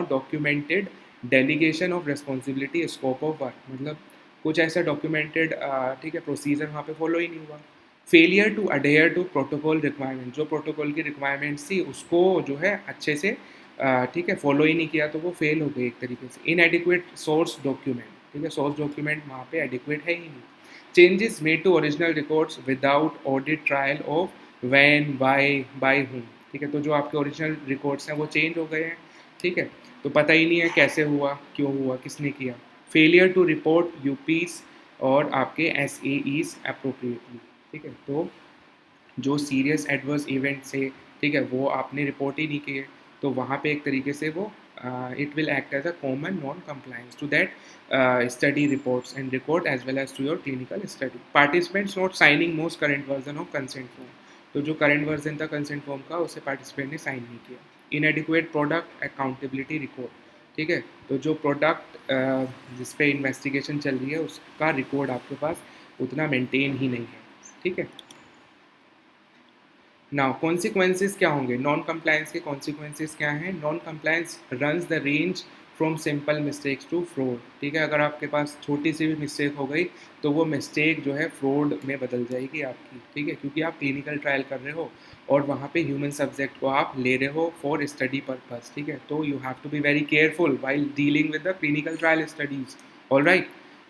documented delegation of responsibility scope of work, मतलब कुछ ऐसा डॉक्यूमेंटेड, ठीक है, प्रोसीजर वहाँ पे फॉलो ही नहीं हुआ। Failure to adhere to protocol requirement, जो प्रोटोकॉल की रिक्वायरमेंट्स थी उसको जो है अच्छे से ठीक है फॉलो ही नहीं किया, तो वो फेल हो गई एक तरीके से। इनएडिक्वेट सोर्स डॉक्यूमेंट, ठीक है, सोर्स डॉक्यूमेंट वहाँ पे एडिक्वेट है ही नहीं। Changes made to original records without audit trail of when by whom, ठीक है, तो जो आपके ओरिजिनल रिकॉर्ड्स हैं वो चेंज हो गए हैं, ठीक है, तो पता ही नहीं है कैसे हुआ, क्यों हुआ, किसने किया। फेलियर टू रिपोर्ट यूपीस और आपके SAEs अप्रोप्रिएटली, ठीक है, तो जो सीरियस एडवर्स इवेंट से, ठीक है, वो आपने रिपोर्ट ही नहीं किए, तो वहाँ पे एक तरीके से वो it will act as a common non compliance to that study reports and record as well as to your clinical study. Participants not signing most current version of consent form, तो जो करंट वर्जन था consent form का उसे participant ने sign नहीं किया। इनएडिक्वेट product accountability record, ठीक है। तो जो प्रोडक्ट जिस पे इन्वेस्टिगेशन चल रही है उसका रिकॉर्ड आपके पास उतना मेंटेन ही नहीं है, ठीक है। नाउ कॉन्सिक्वेंसेस क्या होंगे, नॉन कंप्लायंस के कॉन्सिक्वेंसेस क्या हैं। Non compliance runs the range from simple mistakes to fraud, ठीक है। अगर आपके पास छोटी सी भी मिस्टेक हो गई तो वो मिस्टेक जो है फ्रॉड में बदल जाएगी आपकी, ठीक है, क्योंकि आप क्लिनिकल ट्रायल कर रहे हो और वहाँ पे ह्यूमन सब्जेक्ट को आप ले रहे हो फॉर स्टडी पर्पस, ठीक है। तो you have to be very careful while dealing with the clinical trial studies, alright.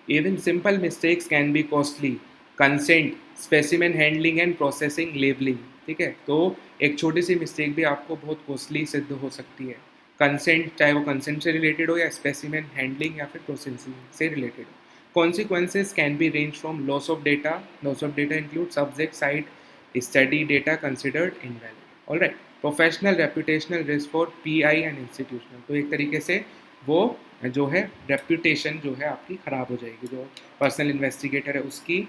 Even simple mistakes can be costly, consent, specimen handling and processing, labeling, ठीक है। तो एक छोटी सी मिस्टेक भी आपको बहुत कॉस्टली सिद्ध हो सकती है। कंसेंट, चाहे वो कंसेंट से रिलेटेड हो या स्पेसिमेन हैंडलिंग या फिर प्रोसेसिंग से रिलेटेड हो। Consequences can be range from loss of data include subject site study data considered invalid, alright. Professional reputational risk for pi and institutional, तो एक तरीके से वो जो है रेपुटेशन जो है आपकी ख़राब हो जाएगी, जो पर्सनल इन्वेस्टिगेटर है उसकी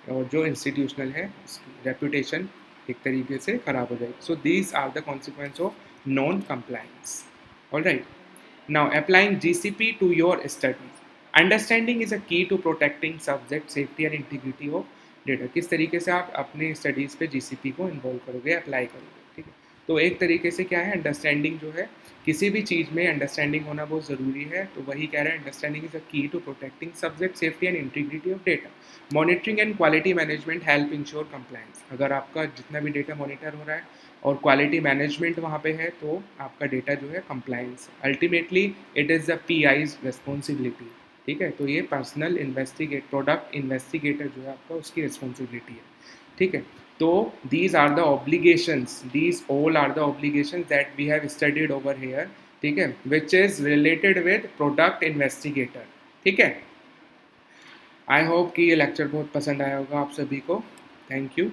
और जो इंस्टीट्यूशनल है उसकी रेपुटेशन एक तरीके से ख़राब हो जाएगी। So these are the consequence of non compliance, alright. Now applying GCP to your studies, understanding is a key to protecting subject safety and integrity of data. किस तरीके से आप अपने स्टडीज़ पे जीसीपी को इन्वॉल्व करोगे, अप्लाई करोगे, ठीक है। तो एक तरीके से क्या है, अंडरस्टैंडिंग जो है, किसी भी चीज़ में अंडरस्टैंडिंग होना बहुत ज़रूरी है। तो वही कह रहे हैं, understanding is a key to protecting subject safety and integrity of data. Monitoring and quality management help ensure compliance. अगर आपका जितना भी डेटा मॉनिटर हो रहा है और क्वालिटी मैनेजमेंट वहाँ पे है तो आपका डेटा जो है compliance, ultimately it is the PI's responsibility, ठीक है। तो ये पर्सनल प्रोडक्ट इन्वेस्टिगेटर जो है आपका उसकी रिस्पॉन्सिबिलिटी है, ठीक है। तो these are the obligations, these all are the obligations that we have studied over here, ठीक है, which is related with product investigator, ठीक है। आई होप कि ये लेक्चर बहुत पसंद आया होगा आप सभी को। Thank you.